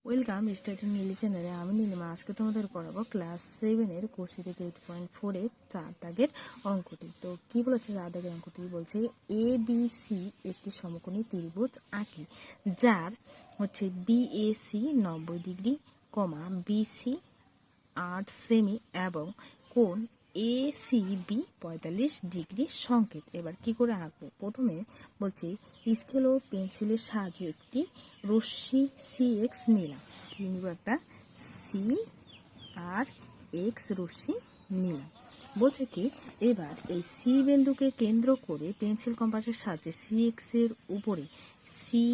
Welcome study Neeli চ্যানেলে। আমি নীলিমা। আজকে তোমাদের করাবো ক্লাস 7-এর কোর্স থেকে 8.4-এর 4 দাগের অঙ্কটি। তো কি বলেছে 4 দাগের অঙ্কটি? বলছে এ বি সি একটি সমকোণী ত্রিভুজ আঁকি, যার হচ্ছে বিএসি 90 ডিগ্রি, বিসি 8 সেমি এবং কোণ এসিবি 45 ডিগ্রি সংকেত। এবার কি করে আঁকবো? প্রথমে বলছে স্কেল ও পেন্সিলের সাহায্যে একটি রশ্মি সি এক্স নিলাম। কি নিব? একটা সি আর এক্স রশ্মি নিলাম। বলছে কি এবার এই সি বিন্দুকে কেন্দ্র করে পেন্সিল কম্পাসের সাহায্যে সি এক্স এর উপরে C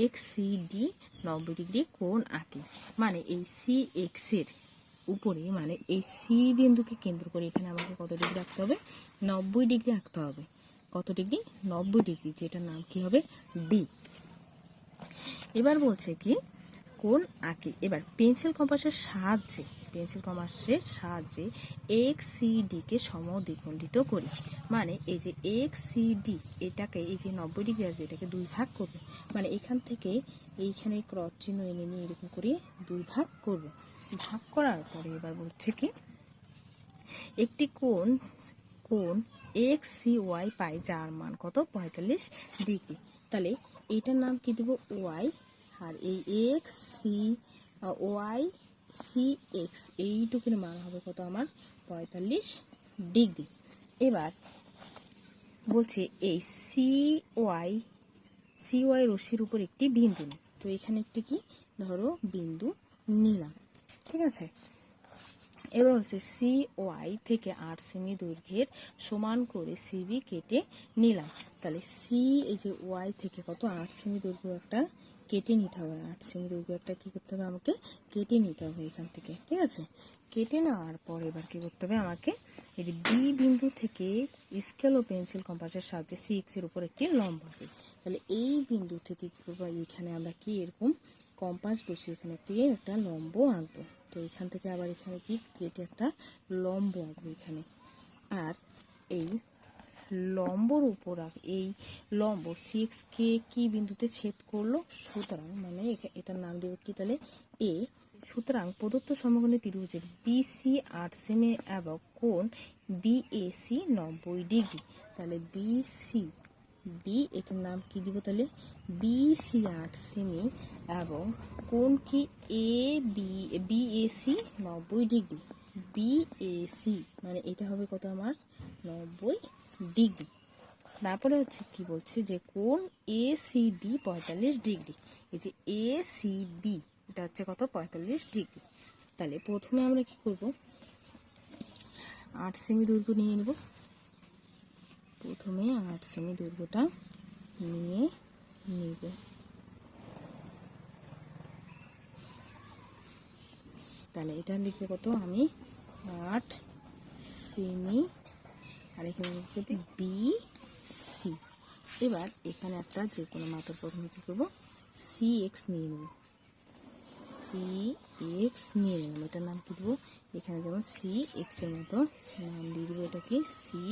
X C D 90 degree কোণ আঁকি। মানে এই সি এক্স এর উপরে, মানে এই সি বিন্দুকে কেন্দ্র করে এখানে আমাকে কত ডিগ্রি আঁকতে হবে? 90 ডিগ্রি আঁকতে হবে। কত ডিগ্রি? 90 ডিগ্রি, যেটার নাম কি হবে? ডি। এবার বলছে কি কোণ আঁকি। এবার পেন্সিল কম্পাসের সাহায্যে এক্স সি ডি কে সমদ্বিখণ্ডিত করি। মানে এই যে এক্স সি ডি এটাকে, এই যে 90 ডিগ্রি আসবে, এটাকে দুই ভাগ করবে। মানে এখান থেকে এইখানে ক্রস চিহ্ন এনে নিয়ে এরকম করে দুই ভাগ করবে। ভাগ করার পরে এবার বলছে কি একটি কোণ এক্স সি ওয়াই পাই, যার মান কত? 45 ডিগ্রি। তাহলে এইটার নাম কি দেব? ওয়াই। আর এই X C Y C X এইটুকুর মান হবে কত আমার? 45 ডিগ্রি। এবার বলছে এই সি ওয়াই রশ্মির উপর একটি বিন্দু নিই। তো এখানে একটি কি ধরো বিন্দু নিলাম, ঠিক আছে। এবার হচ্ছে সি ওয়াই থেকে 8 সেমি দৈর্ঘ্যের সমান করে সিবি কেটে নিলাম। তাহলে সি এই যে ওয়াই থেকে কত 8 সেমি দৈর্ঘ্য একটা কেটে নিতে হবে। 8 সেমি দৈর্ঘ্য একটা কি করতে হবে? আমাকে কেটে নিতে হবে এখান থেকে, ঠিক আছে। কেটে নেওয়ার পর এবার কি করতে হবে? আমাকে এই যে বি বিন্দু থেকে স্কেল ও পেন্সিল কম্পাসের সাহায্যে সি এক্স এর উপর একটি লম্ব আছে। তাহলে এই বিন্দু থেকে কি করবো? এখানে আমরা কি এরকম কম্পাস বসিয়ে এখানে একটা লম্ব আঁকবো। তো এখান থেকে আবার এখানে কি কেটে একটা লম্ব আঁকবো এখানে। আর এই লম্বর উপর এই লম্ব সিক্স কে কি বিন্দুতে ছেদ করলো? সুতরাং মানে এটার নাম দেবো কি তাহলে? এ। সুতরাং প্রদত্ত সমকোণী ত্রিভুজের বিসি 8 সেমি এবং কোণ বিএসি 90 ডিগ্রি। তাহলে বি এটার নাম কি দিব তাহলে? বিসি 8 সেমি এবং কোণ কি বিএসি 90 ডিগ্রি। বিএসি মানে এটা হবে কত আমার? 90 ডিগ্রি। তারপরে হচ্ছে কি বলছে যে কোণ এসিবি 45 ডিগ্রি। এই যে এসিবি এটা হচ্ছে কত? 45 ডিগ্রি। তাহলে প্রথমে আমরা কি করব? 8 সেমি দৈর্ঘ্য নিয়ে নেব। প্রথমে 8 সেমি দৈর্ঘ্যটা নিয়ে নিব। তাহলে এটা লিখবে কত? আমি 8 সেমি আর এখানে লিখবে বি সি। এবার এখানে একটা যে কোনো মাপের প্রথমে কি করবো? সি এক্স নিয়ে নেব। সি এক্স নিয়ে নিলাম। এটার নাম কি দেবো? এখানে যেমন সি এক্স এর মতো নাম দিয়ে দেবো, এটা কি? C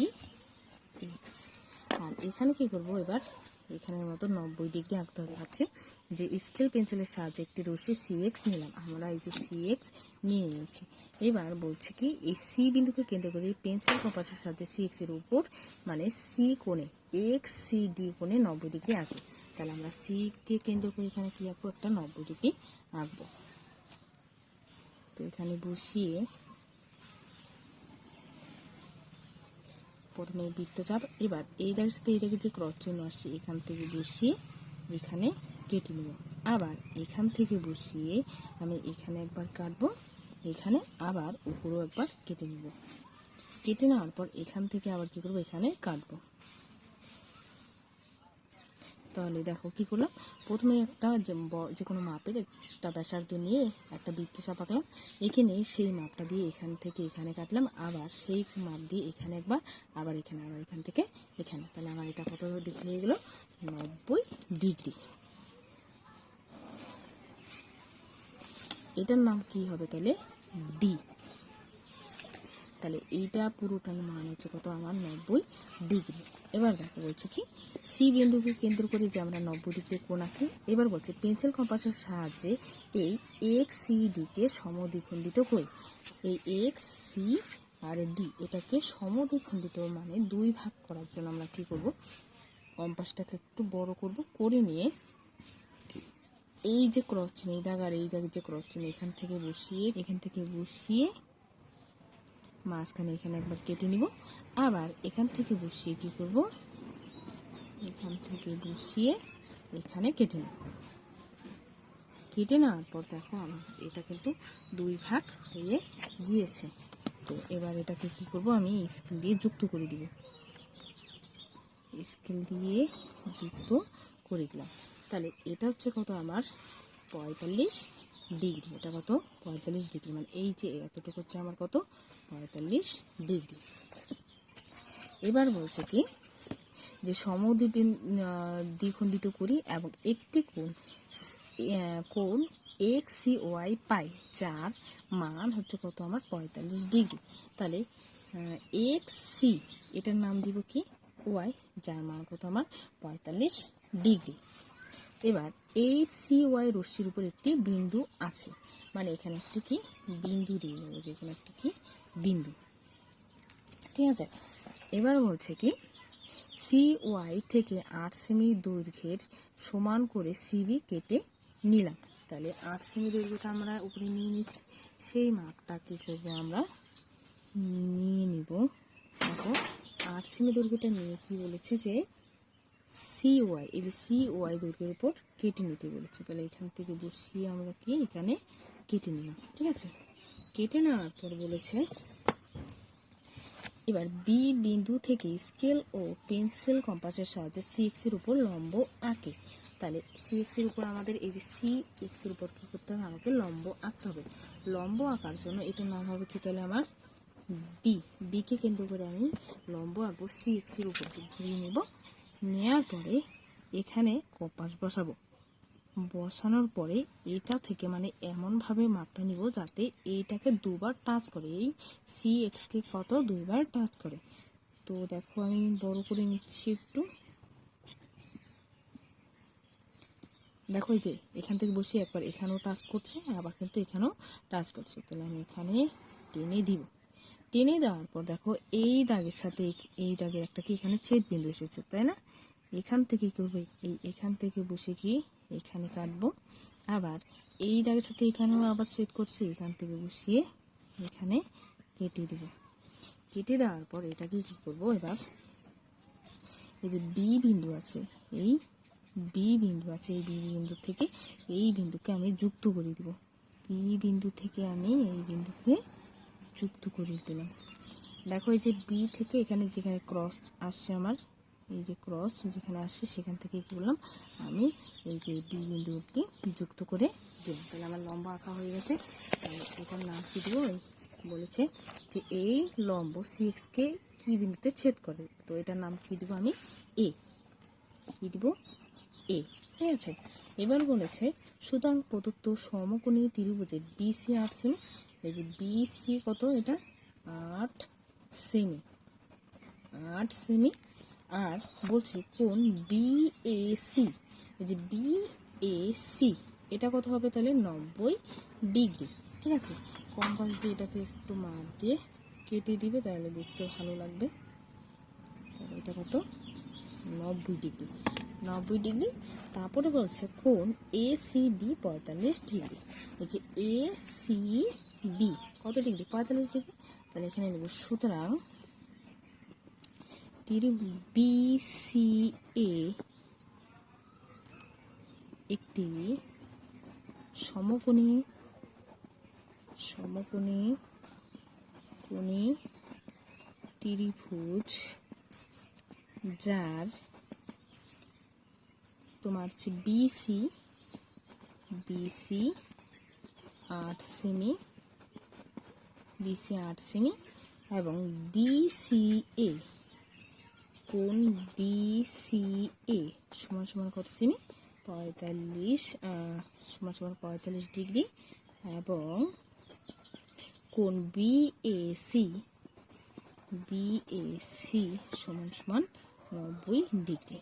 x. আর এখানে কি করবো? এবার এখানের মতো 90 ডিগ্রি আঁকতে হবে। হচ্ছে যে স্কেল পেন্সিলের সাহায্যে একটি রশ্মি সি এক্স নিলাম। আমরা এই যে সি এক্স নিয়ে নিয়েছি। এবার বলছে কি এই সি বিন্দুকে কেন্দ্র করে পেন্সিল কম্পাসের সাহায্যে সি এক্স এর উপর, মানে সি কোণে এক্স সি ডি কোণে 90 ডিগ্রি আঁকি। তাহলে আমরা সি কে কেন্দ্র করে এখানে কি আঁকবো? একটা 90 ডিগ্রি আঁকবো। তো এখানে বসিয়ে প্রথমে বৃত্তচাপ। এবার এই দাগের সাথে এই দাগের যে ক্রস চিহ্ন আসছে এখান থেকে বসিয়ে এখানে কেটে নেব। আবার এখান থেকে বসিয়ে আমি এখানে একবার কাটবো, এখানে আবার উপরেও একবার কেটে নেব। কেটে নেওয়ার পর এখান থেকে আবার কি করবো? এখানে কাটবো। তাহলে দেখো কি করলাম? প্রথমে একটা যে কোনো মাপের একটা ব্যাসার্ধ নিয়ে একটা বৃত্তচাপ আঁকলাম। এখানে সেই মাপটা দিয়ে এখান থেকে এখানে কাটলাম, আবার সেই মাপ দিয়ে এখানে একবার, আবার এখানে, আবার এখান থেকে এখানে। তাহলে আমার এটা কত ডিগ্রি হয়ে গেল? 90 ডিগ্রি। এটার নাম কি হবে তাহলে? ডি। তাহলে এইটা পুরোটার মান হচ্ছে কত আমার 90 ডিগ্রি। এবার দেখো বলছে কি সি বিন্দুকে কেন্দ্র করে যে আমরা 90 ডিগ্রি কোণ আঁকি। এবার বলছে পেন্সিল কম্পাসের সাহায্যে এই এক্স সি ডিকে সমদ্বিখণ্ডিত করি। এই এক্স সি আর ডি এটাকে সমদ্বিখণ্ডিত মানে 2 ভাগ করার জন্য আমরা কি করব, কম্পাসটাকে একটু বড় করব, করে নিয়ে এই যে ক্রস চিহ্ন, এই দাগ আর এই দাগের যে ক্রস চিহ্ন এখান থেকে বসিয়ে মাঝখানে এখানে একবার কেটে নিব। আবার এখান থেকে বসিয়ে কি করব, এখান থেকে বসিয়ে এখানে কেটে নেব। কেটে নেওয়ার পর দেখো আমার এটা কিন্তু 2 ভাগ হয়ে গিয়েছে। তো এবার এটাকে কি করব, আমি স্কেল দিয়ে যুক্ত করে দিব। স্কেল দিয়ে যুক্ত করে দিলাম। তাহলে এটা হচ্ছে কত আমার 45 ডিগ্রি। এটা কত 45 ডিগ্রি, মানে এই যে এতটুকু হচ্ছে আমার কত 45 ডিগ্রি। এবার বলছে কি যে সমদ্বিখণ্ডিত করি এবং একটি কোণ এক্স সি ওয়াই পাই, যার মান হচ্ছে কত আমার 45 ডিগ্রি। তাহলে এক্স সি এটার নাম দিব কি ওয়াই, যার মান কত আমার 45 ডিগ্রি। এবার এই সি ওয়াই রশ্মির উপর একটি বিন্দু আছে, মানে এখানে একটি কি বিন্দু দিয়ে নেব, যে কোনো একটি কি বিন্দু, ঠিক আছে। এবার বলছে কি সি ওয়াই থেকে 8 সেমি দৈর্ঘ্যের সমান করে সিবি কেটে নিলাম। তাহলে 8 সেমি দৈর্ঘ্যটা আমরা উপরে নিয়ে নিয়েছি, সেই মাপটা কি করবো আমরা নিয়ে নিব। দেখো 8 সেমি দৈর্ঘ্যটা নিয়ে কি বলেছে যে সি ওয়াই, এই যে সি ওয়াই দৈর্ঘ্যের উপর কেটে নিতে বলেছে। তাহলে এখান থেকে বসিয়ে আমরা কি এখানে কেটে নিলাম, ঠিক আছে। কেটে নেওয়ার পর বলেছে এবার বি বিন্দু থেকে স্কেল ও পেন্সিল কম্পাসের সাহায্যে সি এক্স এর উপর লম্ব আঁকে। তাহলে সি এক্স এর উপর আমাদের এই যে সি এক্স এর উপর কি করতে হবে, আমাকে লম্ব আঁকতে হবে। লম্ব আঁকার জন্য এটার নাম হবে কি, তাহলে আমার বি কে কেন্দ্র করে আমি লম্ব আঁকবো। সি এক্স এর উপর ঘুরিয়ে নেব, নেওয়ার পরে এখানে কম্পাস বসাবো। বসানোর পরে এটা থেকে মানে এমনভাবে মাপটা নিব যাতে এইটাকে 2 বার টাচ করে, এই সি এক্স কে কত 2 বার টাচ করে। তো দেখো আমি বড় করে নিচ্ছি একটু, দেখো এই যে এখান থেকে বসে একবার এখানেও টাচ করছে, আবার কিন্তু এখানেও টাচ করছে। তাহলে আমি এখানে টেনে দিব। টেনে দেওয়ার পর দেখো এই দাগের সাথে এই দাগের একটা কি এখানে ছেদ বিন্দু এসেছে, তাই না। এখান থেকে কি করবো, এখান থেকে বসে কি এখানে কাটবো। আবার এই দাগের সাথে এখানেও আবার ছেদ করছে, এখান থেকে বসিয়ে এখানে কেটে দেব। কেটে দেওয়ার পর এটাকে কি করবো, এবার এই যে বি বিন্দু আছে, এই বি বিন্দু আছে, এই বি বিন্দু থেকে এই বিন্দুকে আমি যুক্ত করে দিব। বি বিন্দু থেকে আমি এই বিন্দুকে যুক্ত করে দিলাম। দেখো এই যে বি থেকে এখানে যেখানে ক্রস আসছে আমার, এই যে ক্রস যেখানে আসছে সেখান থেকে কি করলাম, আমি এই যে বি বিন্দু অবধি যুক্ত করে দিলাম। তাহলে আমার লম্বা আঁকা হয়ে গেছে। তাহলে এটার নাম কি দেবো, বলেছে যে এই লম্ব সি এক্স কে কি বিন্দুতে ছেদ করে, তো এটার নাম কি দিব আমি এ, কি দিব এ, ঠিক আছে। এবার বলেছে সুতরাং প্রদত্ত সমকোণী ত্রিভুজে বিসি 8 সেমি, এই যে বিসি কত, এটা 8 সেমি, 8 সেমি। আর বলছি কোণ বিএসি, এই যে বিএসি এটা কত হবে, তাহলে 90 ডিগ্রি, ঠিক আছে। কম্পাস দিয়ে এটাকে একটু মাপ দিয়ে কেটে দিবে, তাহলে দেখতে ভালো লাগবে। তাহলে এটা কত 90 ডিগ্রি, 90 ডিগ্রি। তারপরে বলছে কোণ এসিবি 45 ডিগ্রি, এই যে এসিবি কত ডিগ্রি 45 ডিগ্রি। তাহলে এখানে নেব, সুতরাং বিসিএ একটি সমকোণী ত্রিভুজ, যার তোমার হচ্ছে বিসি 8 সেমি, এবং বিসিএ কোণ বিসিএ সমান সমান কত সেমি 45 সমান সমান 45 ডিগ্রি, এবং কোণ বিএসি BAC সমান সমান 90 ডিগ্রি।